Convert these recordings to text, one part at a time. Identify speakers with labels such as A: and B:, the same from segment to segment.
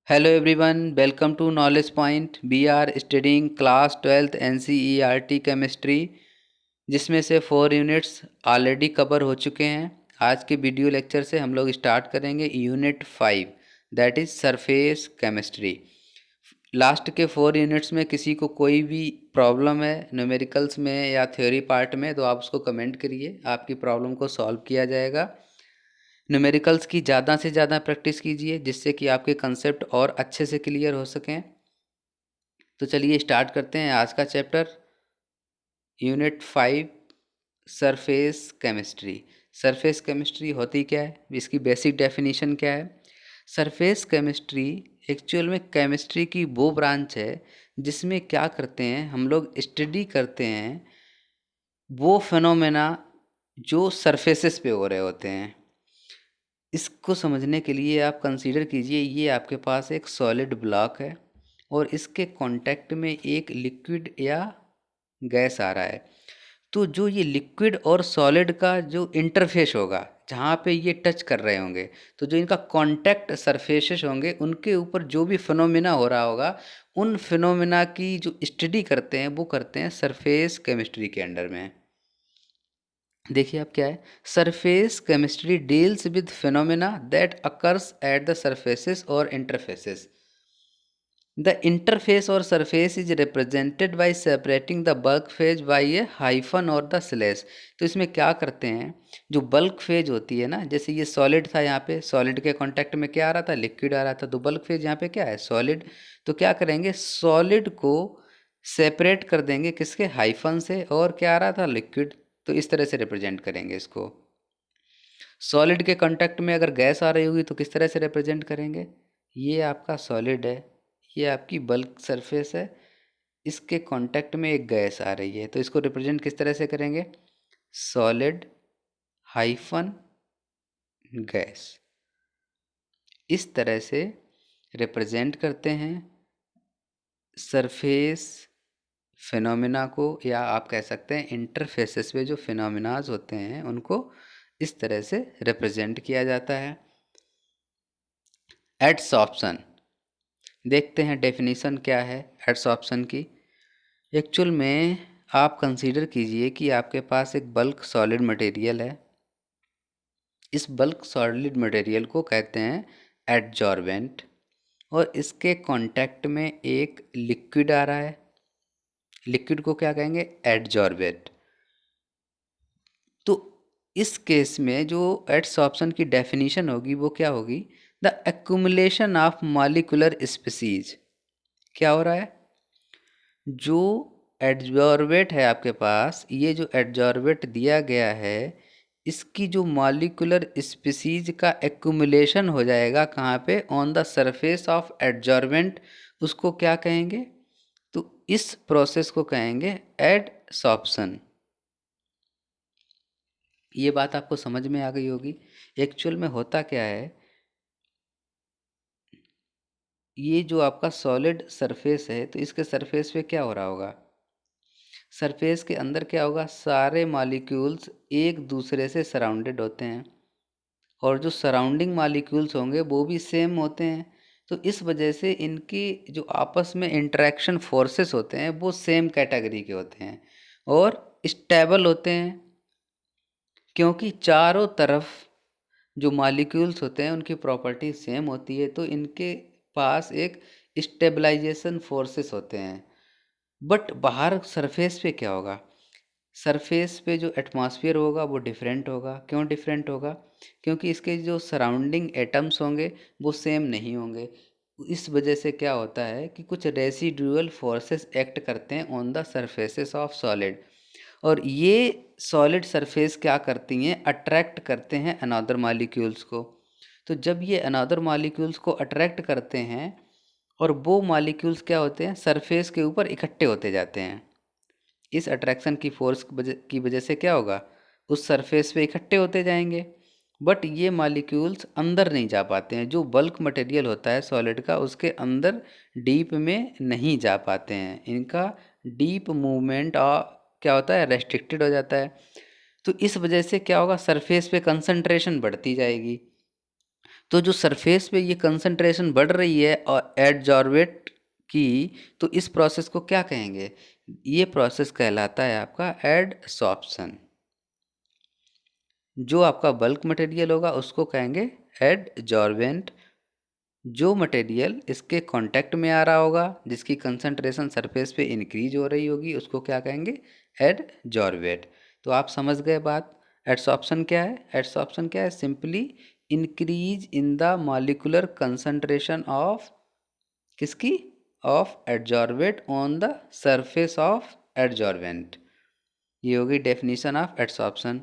A: Hello everyone, welcome to Knowledge Point. We are studying class 12th NCERT Chemistry जिसमें से 4 units already cover हो चुके हैं। आज के वीडियो लेक्चर से हम लोग स्टार्ट करेंगे unit 5 that is surface chemistry. Last के 4 यूनिट्स में किसी को कोई भी प्रॉब्लम है न्यूमेरिकल्स में या थ्योरी पार्ट में तो आप उसको कमेंट करिए, आपकी प्रॉब्लम को सॉल्व किया जाएगा। न्यूमेरिकल्स की ज़्यादा से ज़्यादा प्रैक्टिस कीजिए जिससे कि आपके कंसेप्ट और अच्छे से क्लियर हो सकें। तो चलिए स्टार्ट करते हैं आज का chapter unit 5 surface chemistry. Surface chemistry होती क्या है, इसकी बेसिक डेफिनेशन क्या है। सरफेस केमिस्ट्री एक्चुअल में केमिस्ट्री की वो ब्रांच है जिसमें क्या करते हैं हम लोग, स्टडी करते हैं वो फिनोमेना जो सरफेसेस पे हो रहे होते हैं। इसको समझने के लिए आप कंसीडर कीजिए ये आपके पास एक सॉलिड ब्लॉक है और इसके कांटेक्ट में एक लिक्विड या गैस आ रहा है। तो जो ये लिक्विड और सॉलिड का जो इंटरफेस होगा जहाँ पे ये टच कर रहे होंगे, तो जो इनका कांटेक्ट सरफेसेस होंगे उनके ऊपर जो भी फिनोमिना हो रहा होगा उन फिनोमिना की जो स्टडी करते हैं वो करते हैं सरफेस केमिस्ट्री के अंडर में। देखिए आप क्या है, surface chemistry deals with phenomena that occurs at the surfaces और इंटरफेसेस। द इंटरफेस और surface is represented by separating the bulk phase by A hyphen और द स्लैश। तो इसमें क्या करते हैं, जो बल्क फेज होती है ना, जैसे ये सॉलिड था, यहाँ पे सॉलिड के कांटेक्ट में क्या आ रहा था, लिक्विड आ रहा था, तो बल्क फेज यहाँ पे क्या है, सॉलिड। तो क्या करेंगे, सॉलिड को सेपरेट कर देंगे किसके, हाइफन से, और क्या आ रहा था, लिक्विड। तो इस तरह से रिप्रेजेंट करेंगे इसको। सॉलिड के कांटेक्ट में अगर गैस आ रही होगी तो किस तरह से रिप्रेजेंट करेंगे, ये आपका सॉलिड है, ये आपकी बल्क सरफेस है, इसके कांटेक्ट में एक गैस आ रही है, तो इसको रिप्रेजेंट किस तरह से करेंगे, सॉलिड हाइफन गैस। इस तरह से रिप्रेजेंट करते हैं सरफेस फिनोमिना को, या आप कह सकते हैं इंटरफेसेस पे जो फिनोमिनाज होते हैं उनको इस तरह से रिप्रेजेंट किया जाता है। एडसॉर्प्शन, देखते हैं डेफिनेशन क्या है एडसॉर्प्शन की। एक्चुअल में आप कंसीडर कीजिए कि आपके पास एक बल्क सॉलिड मटेरियल है। इस बल्क सॉलिड मटेरियल को कहते हैं एडजॉर्बेंट, और इसके कांटेक्ट में एक लिक्विड आ रहा है, लिक्विड को क्या कहेंगे, एडजॉर्बेंट। तो इस केस में जो एडसॉर्प्शन की डेफिनेशन होगी वो क्या होगी, the accumulation of molecular species. क्या हो रहा है, जो एडजॉर्बेट है आपके पास, ये जो एडजॉर्बेट दिया गया है इसकी जो मॉलिक्यूलर स्पीसीज का एक्यूमुलेशन हो जाएगा कहाँ पे, on the surface of adsorbent, उसको क्या कहेंगे, तो इस प्रोसेस को कहेंगे एडसॉर्प्शन। ये बात आपको समझ में आ गई होगी। एक्चुअल में होता क्या है, ये जो आपका सॉलिड सरफेस है तो इसके सरफेस पे क्या हो रहा होगा, सरफेस के अंदर क्या होगा, सारे मॉलिक्यूल्स एक दूसरे से सराउंडेड होते हैं, और जो सराउंडिंग मॉलिक्यूल्स होंगे वो भी सेम होते हैं। तो इस वजह से इनकी जो आपस में इंटरेक्शन फोर्सेस होते हैं वो सेम कैटेगरी के होते हैं और स्टेबल होते हैं, क्योंकि चारों तरफ जो मॉलिक्यूल्स होते हैं उनकी प्रॉपर्टी सेम होती है, तो इनके पास एक स्टेबलाइजेशन फोर्सेस होते हैं। बट बाहर सरफेस पे क्या होगा, सरफेस पे जो एटमॉस्फेयर होगा वो डिफरेंट होगा। क्यों डिफरेंट होगा, क्योंकि इसके जो सराउंडिंग एटम्स होंगे वो सेम नहीं होंगे। इस वजह से क्या होता है कि कुछ रेसिडुअल फोर्सेस एक्ट करते हैं on the surfaces of solid, और ये सॉलिड सरफेस क्या करती हैं, अट्रैक्ट करते हैं अनदर मॉलिक्यूल्स को। तो जब ये अनदर मॉलिक्यूल्स को अट्रैक्ट करते हैं और वो मॉलिक्यूल्स क्या होते हैं, सरफेस के ऊपर इकट्ठे होते जाते हैं, इस अट्रैक्शन की फोर्स की वजह से क्या होगा, उस सरफेस पे इकट्ठे होते जाएंगे। बट ये मॉलिक्यूल्स अंदर नहीं जा पाते हैं, जो बल्क मटेरियल होता है सॉलिड का उसके अंदर डीप में नहीं जा पाते हैं, इनका डीप मूवमेंट क्या होता है, रेस्ट्रिक्टेड हो जाता है। तो इस वजह से क्या होगा, सरफेस पे कंसंट्रेशन बढ़ती जाएगी। तो जो सरफेस पे ये कंसंट्रेशन बढ़ रही है और एडजॉर्बेट की, तो इस प्रोसेस को क्या कहेंगे? ये प्रोसेस कहलाता है आपका एडसॉर्प्शन। जो आपका बल्क मटेरियल होगा उसको कहेंगे एडजॉर्बेंट। जो मटेरियल इसके कांटेक्ट में आ रहा होगा, जिसकी कंसंट्रेशन सरफेस पे इंक्रीज हो रही होगी, उसको क्या कहेंगे? एडजॉर्बेट। तो आप समझ गए बात। एडसॉर्प्शन क्या है? एडसॉर्प्शन क्या है? Simply increase in the molecular concentration of किसकी? Of adsorbate on the surface of adsorbent. ये होगी डेफिनेशन ऑफ एडसॉर्प्शन।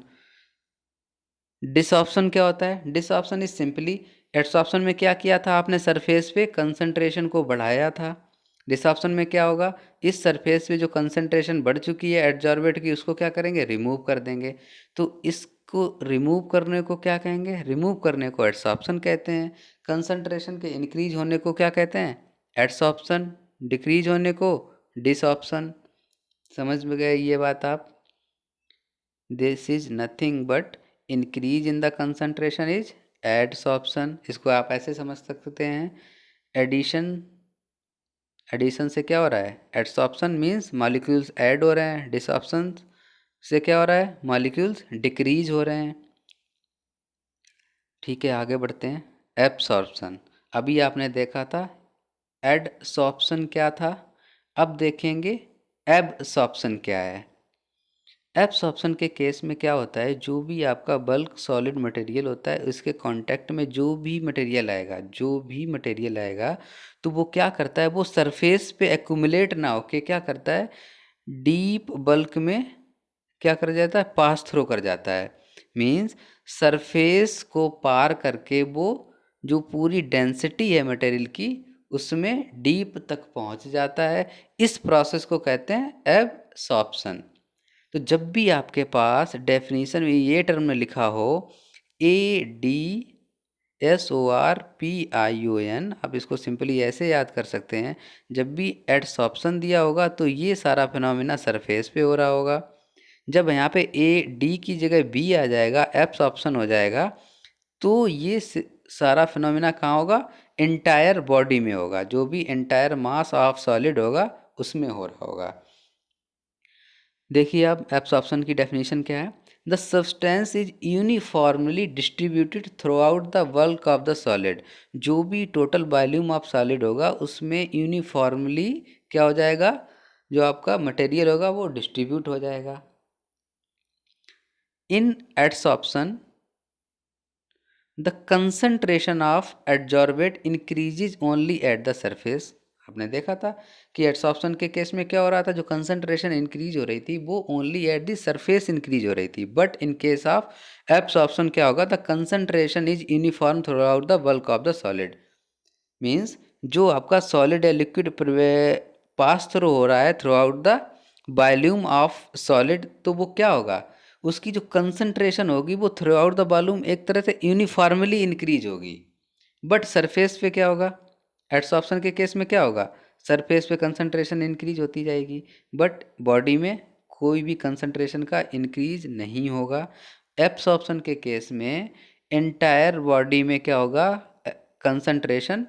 A: डिसऑप्शन क्या होता है? डिसऑप्शन इज सिंपली, एडसॉर्प्शन में क्या किया था आपने? सरफेस पे कंसंट्रेशन को बढ़ाया था। डिसऑप्शन में क्या होगा? इस सरफेस पे जो कंसंट्रेशन बढ़ चुकी है एडजॉर्बेट की, उसको क्या करेंगे? रिमूव कर देंगे। तो इसको रिमूव करने को क्या कहेंगे? रिमूव करने को एडसॉर्प्शन कहते हैं। कंसंट्रेशन के इंक्रीज होने को क्या कहते हैं? एडसॉर्प्शन। डिक्रीज होने को डिसऑप्शन। समझ में गए ये बात आप? This is nothing but increase in the concentration is adsorption. इसको आप ऐसे समझ सकते हैं, एडिशन। एडिशन से क्या हो रहा है? एडसॉर्प्शन मीन्स मॉलिक्यूल्स ऐड हो रहे हैं। डिसऑप्शन से क्या हो रहा है? मॉलिक्यूल्स डिक्रीज हो रहे हैं। ठीक है, आगे बढ़ते हैं। एब्सॉर्प्शन, अभी आपने देखा था एडसॉर्प्शन क्या था, अब देखेंगे एब्सॉर्प्शन क्या है। एब्सॉर्प्शन के केस में क्या होता है? जो भी आपका बल्क सॉलिड मटेरियल होता है, उसके कांटेक्ट में जो भी मटेरियल आएगा, तो वो क्या करता है? वो सरफेस पे एक्यूमुलेट ना होके क्या करता है? डीप बल्क में क्या कर जाता है? पास थ्रू कर जाता है। मीन्स सरफेस को पार करके वो जो पूरी डेंसिटी है मटेरियल की, उसमें डीप तक पहुंच जाता है। इस प्रोसेस को कहते हैं एब्सॉर्प्शन। तो जब भी आपके पास डेफिनेशन में ये टर्म में लिखा हो ADSORPION, आप इसको सिंपली ऐसे याद कर सकते हैं। जब भी एडसॉर्प्शन दिया होगा तो ये सारा फिनोमेना सरफेस पे हो रहा होगा। जब यहाँ पे AD की जगह B आ जाएगा, एब्सॉर्प्शन हो जाएगा, तो ये सारा फिनोमेना कहाँ होगा? एंटायर बॉडी में होगा। जो भी एंटायर मास ऑफ सॉलिड होगा उसमें हो रहा होगा। देखिए अब एब्सॉर्प्शन की डेफिनेशन क्या है? The substance is uniformly distributed through out the bulk of the solid. जो भी टोटल वॉल्यूम ऑफ सॉलिड होगा उसमें यूनिफॉर्मली क्या हो जाएगा? जो आपका मटेरियल होगा वो डिस्ट्रीब्यूट हो जाएगा। In adsorption the concentration of adsorbate increases only at the surface. आपने देखा था कि एडसॉर्प्शन के केस में क्या हो रहा था? जो कंसंट्रेशन इंक्रीज हो रही थी वो only at the surface increase हो रही थी। But in case of absorption क्या होगा? The concentration is uniform through out the bulk of the solid. Means जो आपका सॉलिड या लिक्विड पास थ्रू हो रहा है through out the volume of solid, तो वो क्या होगा? उसकी जो कंसंट्रेशन होगी वो थ्रू आउट द वॉल्यूम एक तरह से यूनिफॉर्मली इंक्रीज होगी। बट सरफेस पे क्या होगा? एडसॉर्प्शन के केस में क्या होगा? सरफेस पे कंसंट्रेशन इंक्रीज होती जाएगी, बट बॉडी में कोई भी कंसंट्रेशन का इंक्रीज नहीं होगा। एब्सॉर्प्शन के केस में एंटायर बॉडी में क्या होगा? कंसंट्रेशन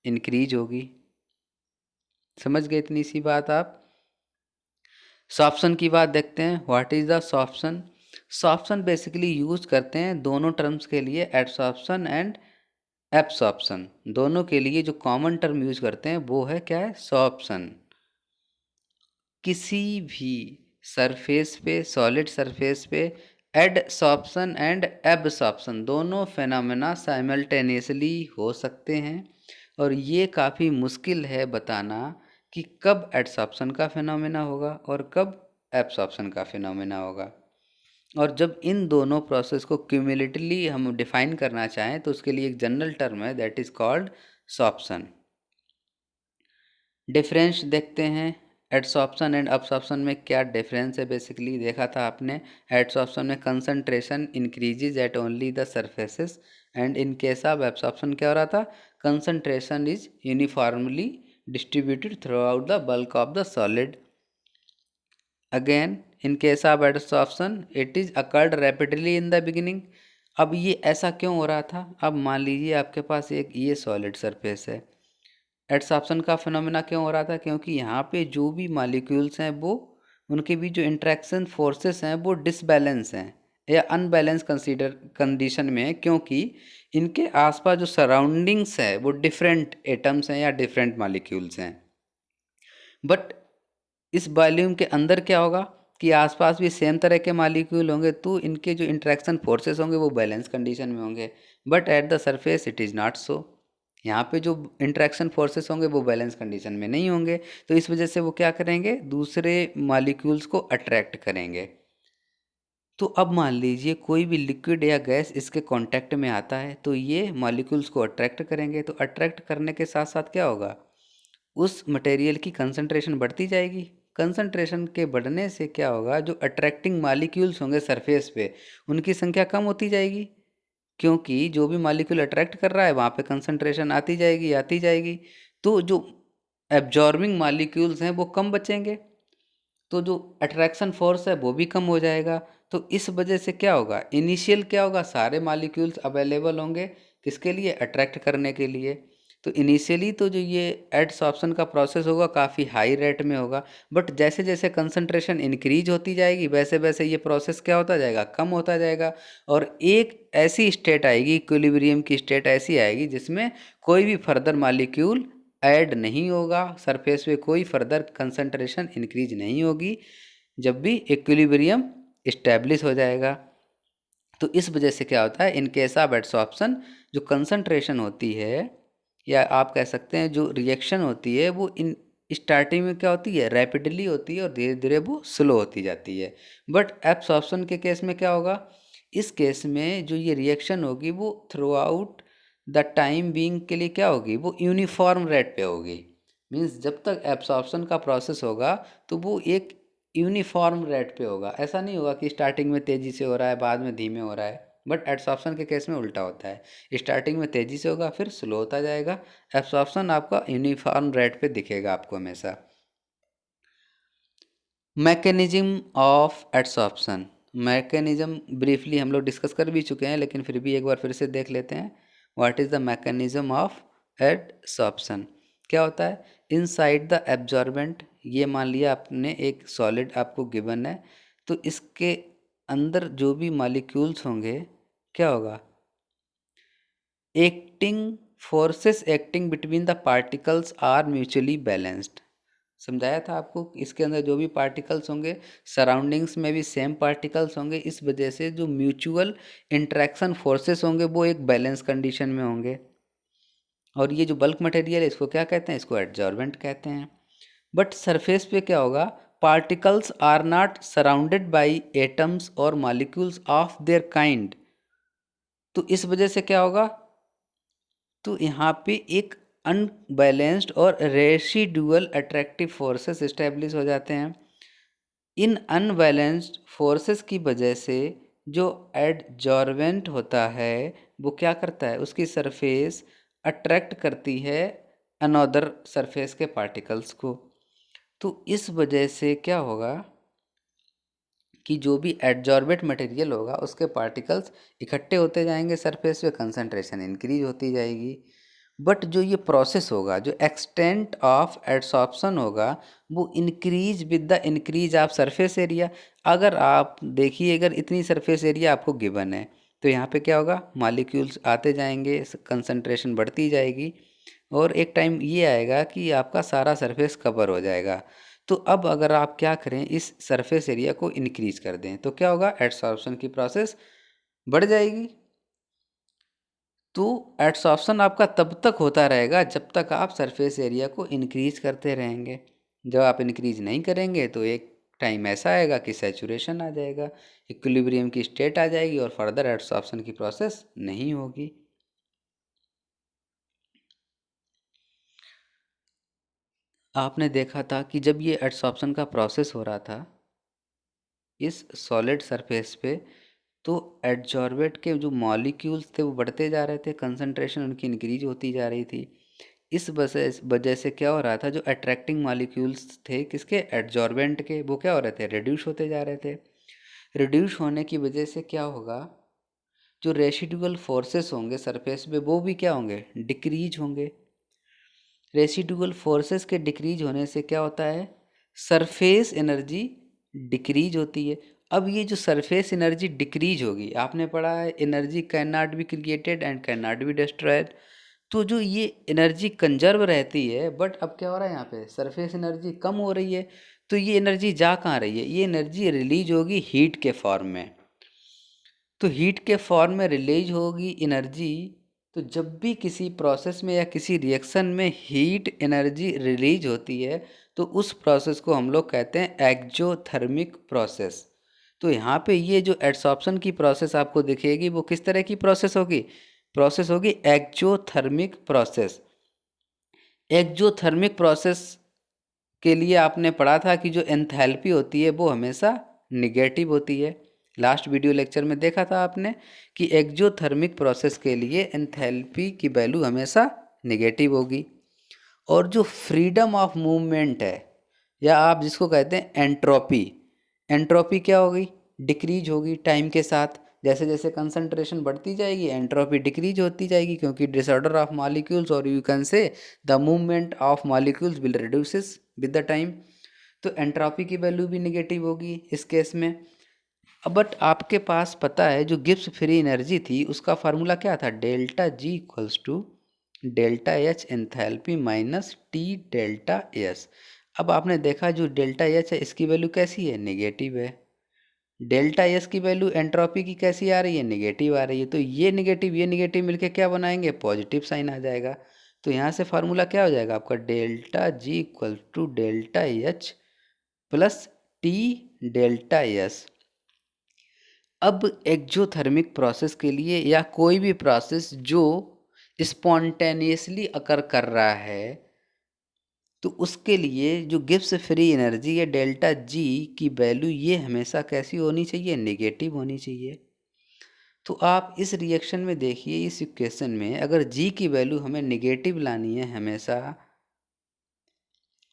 A: इंक्रीज होगी। समझ गए इतनी सी बात आप? सॉप्शन की बात देखते हैं। What is the sorption? Sorption basically use करते हैं दोनों टर्म्स के लिए, एडसॉर्प्शन एंड एब्सॉर्प्शन। दोनों के लिए जो कॉमन टर्म यूज करते हैं वो है क्या है? सॉप्शन। किसी भी सरफेस पे, सॉलिड सरफेस पे एडसॉर्प्शन एंड एब्सॉर्प्शन दोनों फेनोमेना साइमल्टेनियसली हो सकते हैं। और ये काफ़ी मुश्किल है बताना कि कब एडसॉर्प्शन का फिनोमेना होगा और कब एब्सॉर्प्शन का फिनोमेना होगा। और जब इन दोनों प्रोसेस को क्यूमुलेटिवली हम डिफाइन करना चाहें तो उसके लिए एक जनरल टर्म है, that is called sorption. Difference देखते हैं, एडसॉर्प्शन एंड अब्सॉर्प्शन में क्या डिफरेंस है। बेसिकली देखा था आपने, एडसॉर्प्शन में concentration increases at only the surfaces, and in case of absorption क्या हो रहा था? Concentration is uniformly distributed throughout the bulk of the solid. Again, in case of adsorption, it is occurred rapidly in the beginning. अब ये ऐसा क्यों हो रहा था? अब मान लीजिए आपके पास एक ये सॉलिड सरफेस है। एडसॉर्प्शन का फिनोमेना क्यों हो रहा था? क्योंकि यहाँ पे जो भी मॉलिक्यूल्स हैं वो उनके बीच जो इंटरेक्शन फोर्सेस हैं वो डिसबैलेंस हैं या अनबैलेंस कंसीडर कंडीशन में है, क्योंकि इनके आसपास जो सराउंडिंग्स है वो डिफरेंट एटम्स हैं या डिफरेंट मॉलिक्यूल्स हैं। बट इस वॉल्यूम के अंदर क्या होगा कि आसपास भी सेम तरह के मॉलिक्यूल होंगे, तो इनके जो इंटरेक्शन फोर्सेस होंगे वो बैलेंस कंडीशन में होंगे। But at the surface it is not so. यहाँ पे जो इंटरेक्शन फोर्सेस होंगे वो बैलेंस कंडीशन में नहीं होंगे, तो इस वजह से वो क्या करेंगे, दूसरे मॉलिक्यूल्स को अट्रैक्ट करेंगे। तो अब मान लीजिए कोई भी लिक्विड या गैस इसके कांटेक्ट में आता है तो ये मॉलिक्यूल्स को अट्रैक्ट करेंगे, तो अट्रैक्ट करने के साथ साथ क्या होगा, उस मटेरियल की कंसंट्रेशन बढ़ती जाएगी। कंसंट्रेशन के बढ़ने से क्या होगा, जो अट्रैक्टिंग मॉलिक्यूल्स होंगे सरफेस पे उनकी संख्या कम होती जाएगी, क्योंकि जो भी मॉलिक्यूल अट्रैक्ट कर रहा है वहाँ पे कंसंट्रेशन आती जाएगी आती जाएगी, तो जो एब्जॉर्बिंग मॉलिक्यूल्स हैं वो कम बचेंगे, तो जो अट्रैक्शन फोर्स है वो भी कम हो जाएगा। तो इस वजह से क्या होगा, इनिशियल क्या होगा, सारे मॉलिक्यूल्स अवेलेबल होंगे किसके लिए, अट्रैक्ट करने के लिए। तो इनिशियली तो जो ये एडसॉर्प्शन का प्रोसेस होगा काफ़ी हाई रेट में होगा, बट जैसे जैसे कंसंट्रेशन इंक्रीज होती जाएगी वैसे वैसे ये प्रोसेस क्या होता जाएगा, कम होता जाएगा। और एक ऐसी स्टेट आएगी, इक्विलिब्रियम की स्टेट ऐसी आएगी जिसमें कोई भी फर्दर मॉलिक्यूल ऐड नहीं होगा, सरफेस पे कोई फर्दर कंसंट्रेशन इंक्रीज नहीं होगी, जब भी इक्विलिब्रियम इस्टेब्लिश हो जाएगा। तो इस वजह से क्या होता है, इन केस ऑफ एडसॉर्प्शन जो कंसंट्रेशन होती है या आप कह सकते हैं जो रिएक्शन होती है वो इन स्टार्टिंग में क्या होती है, रैपिडली होती है और धीरे धीरे वो स्लो होती जाती है। बट एब्सॉर्प्शन के केस में क्या होगा, इस केस में जो ये रिएक्शन होगी वो through out the time being के लिए क्या होगी, वो यूनिफॉर्म रेट पे होगी। मीन्स जब तक एब्सॉर्प्शन का प्रोसेस होगा तो वो एक यूनिफॉर्म रेट पे होगा, ऐसा नहीं होगा कि स्टार्टिंग में तेज़ी से हो रहा है बाद में धीमे हो रहा है। बट एब्सॉर्प्शन के केस में उल्टा होता है, स्टार्टिंग में तेज़ी से होगा फिर स्लो होता जाएगा। एब्सॉर्प्शन आपका यूनिफॉर्म रेट पे दिखेगा आपको हमेशा। Mechanism of adsorption, mechanism briefly हम लोग डिस्कस कर भी चुके हैं, लेकिन फिर भी एक बार फिर से देख लेते हैं। What is the mechanism of adsorption? क्या होता है, इनसाइड द एब्जॉर्बेंट, ये मान लिया आपने एक सॉलिड आपको गिवन है, तो इसके अंदर जो भी मॉलिक्यूल्स होंगे क्या होगा, acting forces acting between the particles are mutually balanced. समझाया था आपको, इसके अंदर जो भी पार्टिकल्स होंगे सराउंडिंग्स में भी सेम पार्टिकल्स होंगे, इस वजह से जो म्यूचुअल इंटरेक्शन फोर्सेस होंगे वो एक बैलेंस कंडीशन में होंगे। और ये जो बल्क मटेरियल है इसको क्या कहते हैं, इसको एडजॉर्बेंट कहते हैं। बट सरफेस पे क्या होगा, particles are not surrounded by atoms और मॉलिक्यूल्स ऑफ देयर काइंड, तो इस वजह से क्या होगा, तो यहाँ पे एक अनबैलेंस्ड और रेसिडुअल अट्रैक्टिव फोर्सेस इस्टेब्लिश हो जाते हैं। इन अनबैलेंस्ड फोर्सेस की वजह से जो एडजॉर्बेंट होता है वो क्या करता है, उसकी सरफेस अट्रैक्ट करती है अनदर सरफेस के पार्टिकल्स को। तो इस वजह से क्या होगा कि जो भी एडजॉर्बेंट मटेरियल होगा उसके पार्टिकल्स इकट्ठे होते जाएंगे सरफेस पे, कंसंट्रेशन इंक्रीज होती जाएगी। बट जो ये प्रोसेस होगा, जो एक्सटेंट ऑफ एडसॉर्प्शन होगा वो increase with the increase of surface area. अगर आप देखिए, अगर इतनी सरफेस एरिया आपको गिवन है तो यहाँ पे क्या होगा, मॉलिक्यूल्स आते जाएंगे, कंसंट्रेशन बढ़ती जाएगी और एक टाइम ये आएगा कि आपका सारा सरफेस कवर हो जाएगा। तो अब अगर आप क्या करें, इस सरफेस एरिया को इंक्रीज कर दें तो क्या होगा, एडसॉर्प्शन की प्रोसेस बढ़ जाएगी। तो एडसॉर्प्शन आपका तब तक होता रहेगा जब तक आप सरफेस एरिया को इंक्रीज करते रहेंगे। जब आप इंक्रीज नहीं करेंगे तो एक टाइम ऐसा आएगा कि सैचुरेशन आ जाएगा, इक्विलिब्रियम की स्टेट आ जाएगी और फर्दर एडसॉर्प्शन की प्रोसेस नहीं होगी। आपने देखा था कि जब ये एडसॉर्प्शन का प्रोसेस हो रहा था इस सॉलिड सरफेस पे, तो एडजॉर्बेट के जो मॉलिक्यूल्स थे वो बढ़ते जा रहे थे, कंसंट्रेशन उनकी इंक्रीज होती जा रही थी। इस वजह से क्या हो रहा था, जो अट्रैक्टिंग मॉलिक्यूल्स थे किसके, एडजॉर्बेंट के, वो क्या हो रहे थे, रिड्यूस होते जा रहे थे। रिड्यूस होने की वजह से क्या होगा, जो रेसिडुअल फोर्सेस होंगे सरफेस पे वो भी क्या होंगे, डिक्रीज होंगे। रेसिडुअल फोर्सेस के डिक्रीज होने से क्या होता है, सरफेस एनर्जी डिक्रीज होती है। अब ये जो सरफेस एनर्जी डिक्रीज होगी, आपने पढ़ा है energy can not be created and can not be destroyed. तो जो ये एनर्जी कंजर्व रहती है, बट अब क्या हो रहा है, यहाँ पे सरफेस एनर्जी कम हो रही है। तो ये एनर्जी जा कहाँ रही है, ये एनर्जी रिलीज होगी हीट के फॉर्म में। तो हीट के फॉर्म में रिलीज होगी एनर्जी। तो जब भी किसी प्रोसेस में या किसी रिएक्शन में हीट एनर्जी रिलीज होती है, तो उस प्रोसेस को हम लोग कहते हैं एक्जोथर्मिक प्रोसेस। तो यहाँ पे ये जो एडसॉर्प्शन की प्रोसेस आपको दिखेगी, वो किस तरह की प्रोसेस होगी, प्रोसेस होगी एक्जोथर्मिक प्रोसेस। एक्जोथर्मिक प्रोसेस के लिए आपने पढ़ा था कि जो एंथैल्पी होती है वो हमेशा निगेटिव होती है। लास्ट वीडियो लेक्चर में देखा था आपने कि एक्जोथर्मिक प्रोसेस के लिए एंथैल्पी की वैल्यू हमेशा निगेटिव होगी। और जो फ्रीडम ऑफ मूवमेंट है, या आप जिसको कहते हैं एंट्रोपी, एंट्रोपी क्या होगी, डिक्रीज होगी टाइम के साथ। जैसे जैसे कंसंट्रेशन बढ़ती जाएगी एंट्रोपी डिक्रीज होती जाएगी, क्योंकि डिसऑर्डर ऑफ मॉलिक्यूल्स और यू कैन से the movement of molecules will reduces with the time. तो एंट्रोपी की वैल्यू भी निगेटिव होगी इस केस में। अब बट आपके पास पता है जो गिब्स फ्री एनर्जी थी उसका फार्मूला क्या था, delta G equals to delta H enthalpy minus T delta S. अब आपने देखा जो डेल्टा एच है इसकी वैल्यू कैसी है, नेगेटिव है। डेल्टा एस की वैल्यू एंट्रोपी की कैसी आ रही है, नेगेटिव आ रही है। तो ये नेगेटिव मिलके क्या बनाएंगे, पॉजिटिव साइन आ जाएगा। तो यहाँ से फार्मूला क्या हो जाएगा आपका, delta G equal to delta H plus T delta S. अब एक्जोथर्मिक प्रोसेस के लिए या कोई भी प्रोसेस जो स्पॉन्टेनियसली अकर कर रहा है, तो उसके लिए जो गिब्स फ्री एनर्जी है डेल्टा जी की वैल्यू ये हमेशा कैसी होनी चाहिए, नेगेटिव होनी चाहिए। तो आप इस रिएक्शन में देखिए, इस इक्वेशन में अगर जी की वैल्यू हमें नेगेटिव लानी है हमेशा,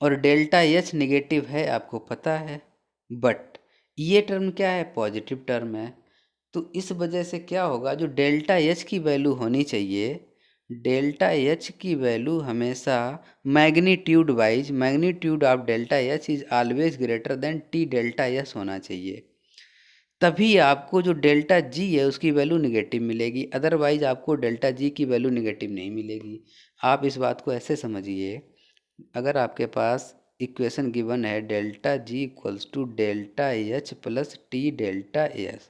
A: और डेल्टा एच नेगेटिव है आपको पता है, बट ये टर्म क्या है, पॉजिटिव टर्म है। तो इस वजह से क्या होगा, जो डेल्टा एच की वैल्यू होनी चाहिए, डेल्टा एच की वैल्यू हमेशा magnitude wise, magnitude of delta H is always greater than T delta S होना चाहिए। तभी आपको जो डेल्टा जी है उसकी वैल्यू निगेटिव मिलेगी, अदरवाइज आपको डेल्टा जी की वैल्यू निगेटिव नहीं मिलेगी। आप इस बात को ऐसे समझिए, अगर आपके पास इक्वेशन गिवन है delta G equals to delta H plus T delta S.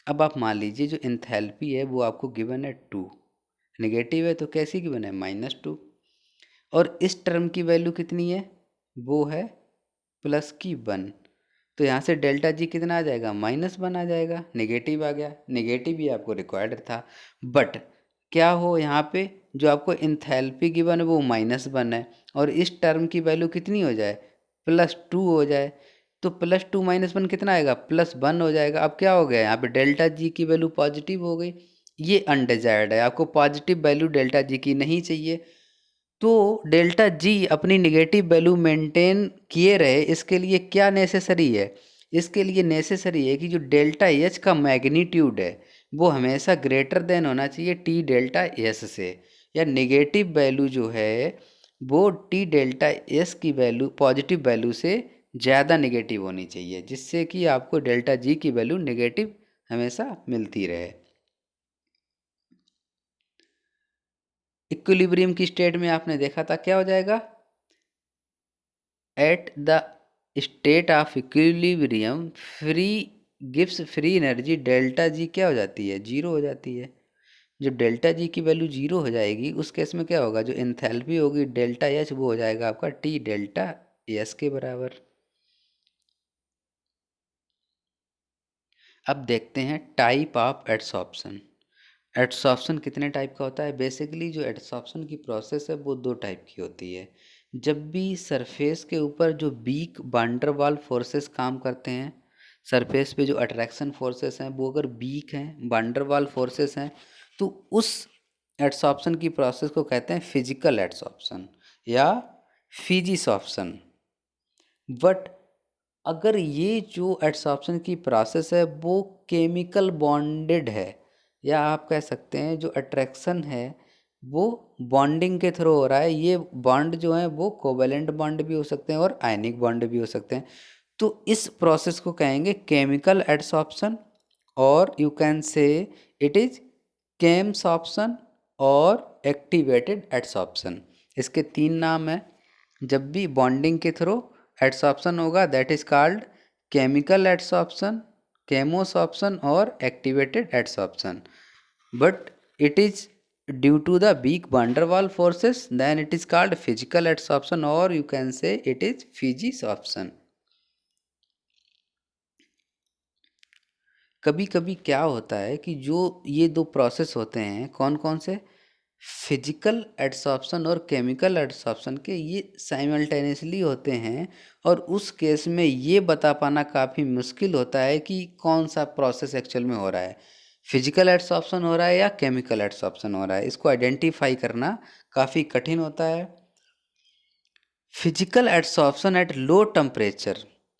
A: अब आप मान लीजिए जो एंथैल्पी है वो आपको गिवन है 2, नेगेटिव है तो कैसी गिवन है, -2। और इस टर्म की वैल्यू कितनी है, वो है +1। तो यहाँ से डेल्टा जी कितना आ जाएगा, -1 आ जाएगा, नेगेटिव आ गया। नेगेटिव ही आपको रिक्वायर्ड था, बट क्या हो यहाँ पे जो आपको एंथैल्पी गिवन है वो -1 है, और इस टर्म की वैल्यू कितनी हो जाए, +2 हो जाए। तो +2 -1 कितना आएगा, +1 हो जाएगा। अब क्या हो गया यहाँ पे, डेल्टा जी की वैल्यू पॉजिटिव हो गई। ये अनडिजायर्ड है, आपको पॉजिटिव वैल्यू डेल्टा जी की नहीं चाहिए। तो डेल्टा जी अपनी निगेटिव वैल्यू मेंटेन किए रहे, इसके लिए क्या नेसेसरी है, इसके लिए नेसेसरी है कि जो डेल्टा एच का मैग्नीट्यूड है वो हमेशा ग्रेटर देन होना चाहिए टी डेल्टा एस से, या नेगेटिव वैल्यू जो है वो टी डेल्टा एस की वैल्यू पॉजिटिव वैल्यू से ज़्यादा नेगेटिव होनी चाहिए, जिससे कि आपको डेल्टा जी की वैल्यू नेगेटिव हमेशा मिलती रहे। इक्विलिब्रियम की स्टेट में आपने देखा था क्या हो जाएगा, at the state of equilibrium free gives free energy delta G क्या हो जाती है, जीरो हो जाती है। जब डेल्टा जी की वैल्यू जीरो हो जाएगी उस केस में क्या होगा, जो एंथैल्पी होगी डेल्टा एच वो हो जाएगा आपका टी डेल्टा एस के बराबर। अब देखते हैं टाइप ऑफ एडसॉर्प्शन। एडसॉर्प्शन कितने टाइप का होता है, बेसिकली जो एडसॉर्प्शन की प्रोसेस है वो दो टाइप की होती है। जब भी सरफेस के ऊपर जो वीक वांडरवाल फोर्सेस काम करते हैं, सरफेस पे जो अट्रैक्शन फोर्सेस हैं वो अगर वीक हैं, वांडरवाल फोर्सेस हैं, तो उस एडसॉर्प्शन की प्रोसेस को कहते हैं फिजिकल एडसॉर्प्शन या फिजिसॉर्प्शन। बट अगर ये जो एडसॉर्प्शन की प्रोसेस है वो केमिकल बॉन्डेड है, या आप कह सकते हैं जो अट्रैक्शन है वो बॉन्डिंग के थ्रू हो रहा है। ये बॉन्ड जो है वो कोवेलेंट बॉन्ड भी हो सकते हैं और आयनिक बॉन्ड भी हो सकते हैं। तो इस प्रोसेस को कहेंगे केमिकल एडसॉर्प्शन, और you can say it is chemisorption और एक्टिवेटेड एडसॉर्प्शन। इसके 3 नाम हैं। जब भी बॉन्डिंग के थ्रू एडसॉर्प्शन होगा that is called chemical adsorption, chemisorption और activated adsorption. But it is due to the weak van der Waals forces, then it is called physical adsorption, or you can say it is physisorption. कभी कभी क्या होता है कि जो ये दो प्रोसेस होते हैं कौन कौन से, फिजिकल एडसॉर्प्शन और केमिकल एडसॉर्प्शन के, ये साइमल्टेनियसली होते हैं। और उस केस में ये बता पाना काफ़ी मुश्किल होता है कि कौन सा प्रोसेस एक्चुअल में हो रहा है, फिजिकल एडसॉर्प्शन हो रहा है या केमिकल एडसॉर्प्शन हो रहा है। इसको आइडेंटिफाई करना काफ़ी कठिन होता है। Physical adsorption at low temperature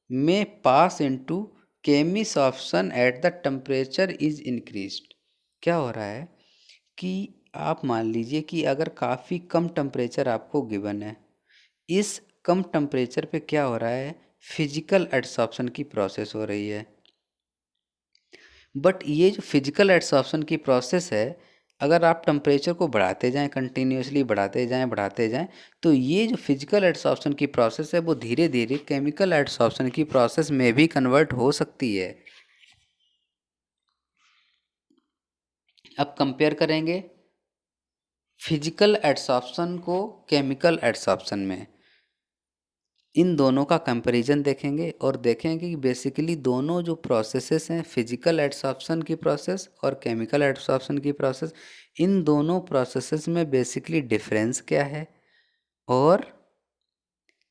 A: में pass into chemisorption at the temperature is increased. क्या हो रहा है कि आप मान लीजिए कि अगर काफ़ी कम टेम्परेचर आपको गिवन है, इस कम टेम्परेचर पे क्या हो रहा है, फिजिकल एडसॉर्प्शन की प्रोसेस हो रही है। बट ये जो फिजिकल एडसॉर्प्शन की प्रोसेस है, अगर आप टेम्परेचर को बढ़ाते जाएं, कंटिन्यूसली बढ़ाते जाएं, तो ये जो फिजिकल एडसॉर्प्शन की प्रोसेस है वो धीरे धीरे केमिकल एडसॉर्प्शन की प्रोसेस में भी कन्वर्ट हो सकती है। अब कंपेयर करेंगे फिजिकल एडसॉर्प्शन को केमिकल एडसॉर्प्शन में, इन दोनों का कंपैरिजन देखेंगे और देखेंगे कि बेसिकली दोनों जो प्रोसेसेस हैं, फिजिकल एडसॉर्प्शन की प्रोसेस और केमिकल एडसॉर्प्शन की प्रोसेस, इन दोनों प्रोसेसेस में बेसिकली डिफरेंस क्या है और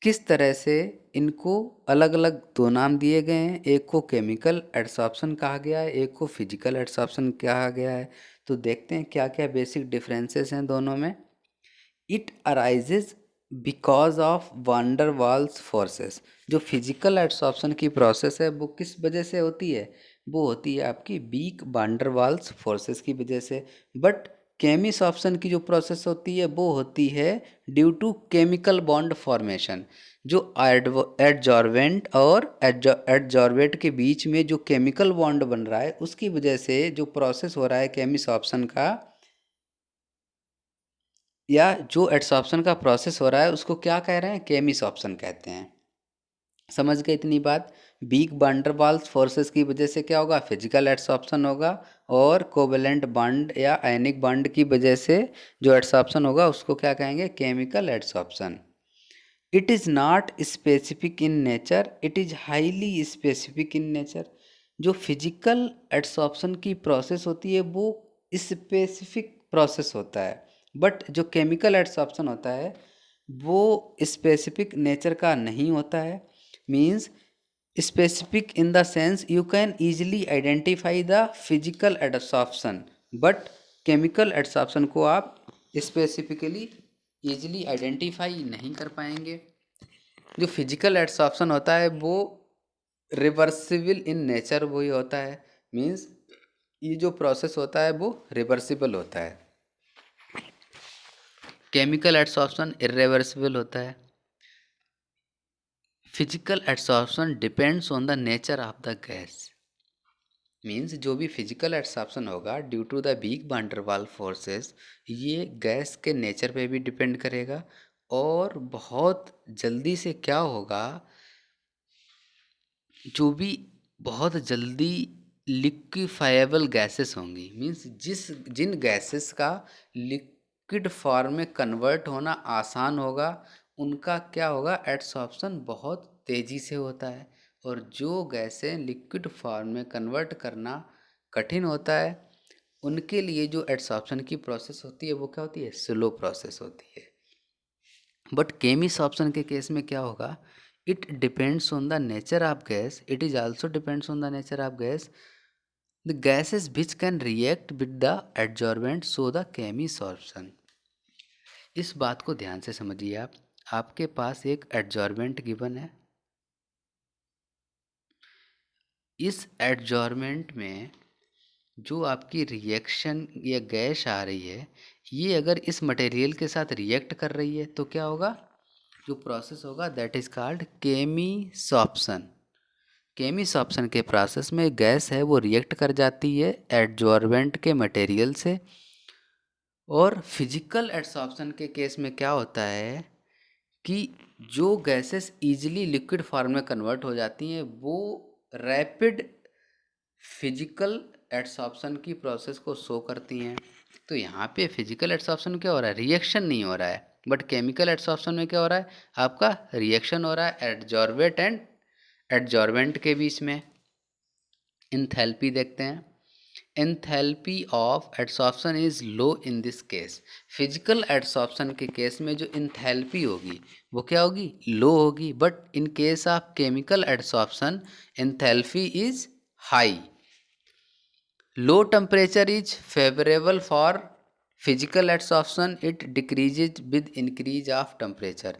A: किस तरह से इनको अलग अलग दो नाम दिए गए हैं। एक को केमिकल एडसॉर्प्शन कहा गया है, एक को फिजिकल एडसॉर्प्शन कहा गया है। तो देखते हैं क्या क्या बेसिक डिफरेंसेस हैं दोनों में। It arises because of van der Waals forces. जो फिजिकल एडसॉर्प्शन की प्रोसेस है वो किस वजह से होती है, वो होती है आपकी week van der Waals forces की वजह से। बट केमिसॉर्प्शन की जो प्रोसेस होती है वो होती है due to chemical bond formation. जो एडजॉर्वेंट और एडजॉर्वेट के बीच में जो केमिकल बॉन्ड बन रहा है उसकी वजह से जो प्रोसेस हो रहा है केमिसॉर्प्शन का, या जो एडसॉर्प्शन का प्रोसेस हो रहा है उसको क्या कह रहे हैं, केमिसॉर्प्शन कहते हैं। समझ गए इतनी बात। Week van der Waals forces की वजह से क्या होगा, फिजिकल एडसॉर्प्शन होगा, और कोवेलेंट बॉन्ड या आयनिक बॉन्ड की वजह से जो एडसॉर्प्शन होगा उसको क्या कहेंगे, chemical adsorption. It is not specific in nature, it is highly specific in nature. जो फिजिकल एडसॉर्प्शन की प्रोसेस होती है वो स्पेसिफिक प्रोसेस होता है, बट जो केमिकल एडसॉर्प्शन होता है वो स्पेसिफिक नेचर का नहीं होता है। Means specific in the sense you can easily identify the physical adsorption, but chemical adsorption को आप स्पेसिफिकली ईजिली आइडेंटिफाई नहीं कर पाएंगे। जो फिजिकल एडसॉर्प्शन होता है वो रिवर्सिबल इन नेचर वही होता है। मीन्स ये जो प्रोसेस होता है वो रिवर्सिबल होता है, केमिकल एडसॉर्प्शन इरिवर्सिबल होता है। Physical adsorption depends on the nature of the gas. Means जो भी फिजिकल एडसॉर्प्शन होगा due to the weak van der Waals forces, ये गैस के नेचर पे भी डिपेंड करेगा। और बहुत जल्दी से क्या होगा, जो भी बहुत जल्दी लिक्विफाइबल गैसेस होंगी, मीन्स जिन गैसेस का लिक्विड फॉर्म में कन्वर्ट होना आसान होगा उनका क्या होगा, एडसॉर्प्शन बहुत तेज़ी से होता है। और जो गैसें लिक्विड फॉर्म में कन्वर्ट करना कठिन होता है उनके लिए जो एडसॉर्प्शन की प्रोसेस होती है वो क्या होती है, स्लो प्रोसेस होती है। बट केमिसॉर्प्शन के केस में क्या होगा, it depends on the nature of gas, it is also depends on the nature of gas, the gases which can react with the adsorbent, so the chemisorption। इस बात को ध्यान से समझिए। आप आपके पास एक एडजॉर्बेंट गिवन है, इस एडजॉर्बेंट में जो आपकी रिएक्शन या गैस आ रही है, ये अगर इस मटेरियल के साथ रिएक्ट कर रही है तो क्या होगा, जो प्रोसेस होगा दैट इज़ कॉल्ड केमीसॉर्प्शन। केमीसॉर्प्शन के प्रोसेस में गैस है वो रिएक्ट कर जाती है एडजॉर्बेंट के मटेरियल से। और फिजिकल एडसॉर्प्शन के केस में क्या होता है कि जो गैसेस इजीली लिक्विड फॉर्म में कन्वर्ट हो जाती हैं वो रैपिड फिजिकल एडसॉर्प्शन की प्रोसेस को शो करती हैं। तो यहाँ पे फिजिकल एडसॉर्प्शन क्या हो रहा है, रिएक्शन नहीं हो रहा है, बट केमिकल एडसॉर्प्शन में क्या हो रहा है, आपका रिएक्शन हो रहा है एडजॉर्बेट एंड एडजॉर्बेंट के बीच में। इंथैल्पी देखते हैं, enthalpy of adsorption is low in this case. Physical adsorption के केस में जो इंथैल्पी होगी वो क्या होगी, लो होगी, but in case of chemical adsorption enthalpy is high. Low temperature is favourable for physical adsorption, it decreases with increase of temperature.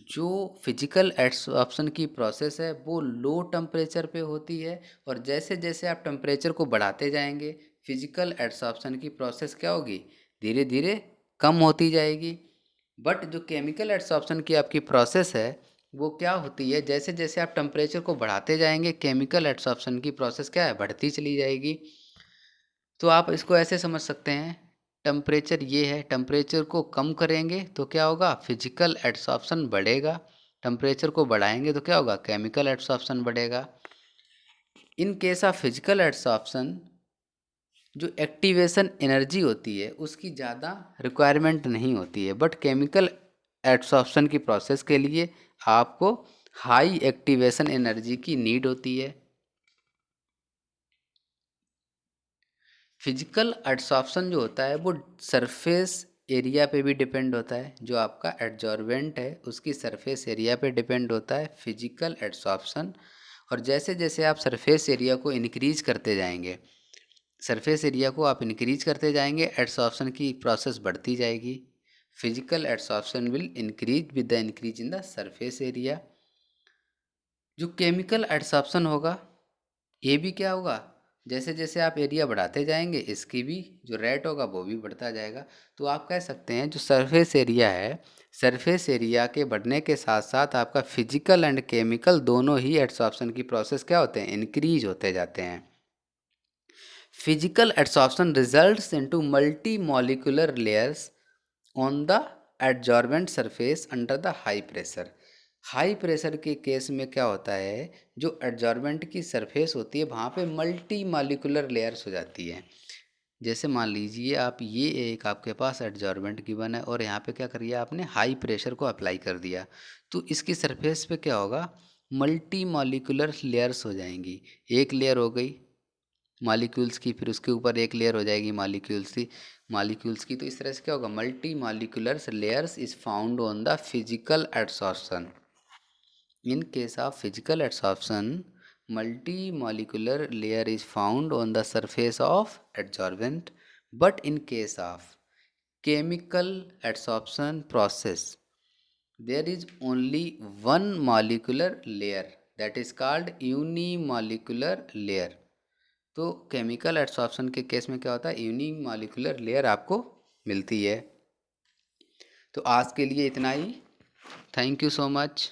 A: जो physical adsorption की प्रोसेस है वो लो टेम्परेचर पे होती है, और जैसे जैसे आप टेम्परेचर को बढ़ाते जाएंगे फिजिकल एडसॉर्प्शन की प्रोसेस क्या होगी, धीरे धीरे कम होती जाएगी। बट जो केमिकल एडसॉर्प्शन की आपकी प्रोसेस है वो क्या होती है, जैसे जैसे आप टेम्परेचर को बढ़ाते जाएंगे केमिकल एडसॉर्प्शन की प्रोसेस क्या है, बढ़ती चली जाएगी। तो आप इसको ऐसे समझ सकते हैं, टेम्परेचर ये है, टेम्परेचर को कम करेंगे तो क्या होगा, फिजिकल एडसॉर्प्शन बढ़ेगा, टेम्परेचर को बढ़ाएंगे तो क्या होगा, केमिकल एडसॉर्प्शन बढ़ेगा। In case of physical adsorption जो एक्टिवेशन एनर्जी होती है उसकी ज़्यादा रिक्वायरमेंट नहीं होती है, बट केमिकल एडसॉर्प्शन की प्रोसेस के लिए आपको हाई एक्टिवेशन एनर्जी की नीड होती है। फिजिकल एडसॉर्प्शन जो होता है वो सरफेस एरिया पे भी डिपेंड होता है, जो आपका एडजॉर्बेंट है उसकी सरफेस एरिया पे डिपेंड होता है फिजिकल एडसॉर्प्शन। और जैसे जैसे आप सरफेस एरिया को इंक्रीज करते जाएंगे, सरफेस एरिया को आप इंक्रीज करते जाएंगे, एडसॉर्प्शन की प्रोसेस बढ़ती जाएगी। Physical adsorption will increase with the increase in the surface area. जो केमिकल एडसॉर्प्शन होगा ये भी क्या होगा, जैसे जैसे आप एरिया बढ़ाते जाएंगे इसकी भी जो रेट होगा वो भी बढ़ता जाएगा। तो आप कह सकते हैं जो सरफेस एरिया है, सरफेस एरिया के बढ़ने के साथ साथ आपका फिजिकल एंड केमिकल दोनों ही एडसॉर्प्शन की प्रोसेस क्या होते हैं, इंक्रीज होते जाते हैं। Physical adsorption results into multi molecular layers on the adsorbent surface under the high pressure. High pressure के केस में क्या होता है, जो एडजॉर्बेंट की सरफेस होती है वहाँ पे मल्टी मॉलिक्यूलर लेयर्स हो जाती है। जैसे मान लीजिए आप ये एक आपके पास एडजॉर्बेंट गिवन है और यहाँ पे क्या करिए आपने हाई प्रेशर को अप्लाई कर दिया, तो इसकी सरफेस पे क्या होगा, मल्टी मॉलिक्यूलर लेयर्स हो जाएंगी। एक लेयर हो गई मॉलिक्यूल्स की, फिर उसके ऊपर एक लेयर हो जाएगी मॉलिक्यूल्स की। तो इस तरह से क्या होगा, multi molecular layers is found on the physical adsorption. In case of physical adsorption multi molecular layer is found on the surface of adsorbent, but in case of chemical adsorption process there is only one molecular layer, that is called unimolecular layer। तो chemical adsorption के case में क्या होता है, unimolecular layer आपको मिलती है। तो आज के लिए इतना ही, थैंक यू सो मच।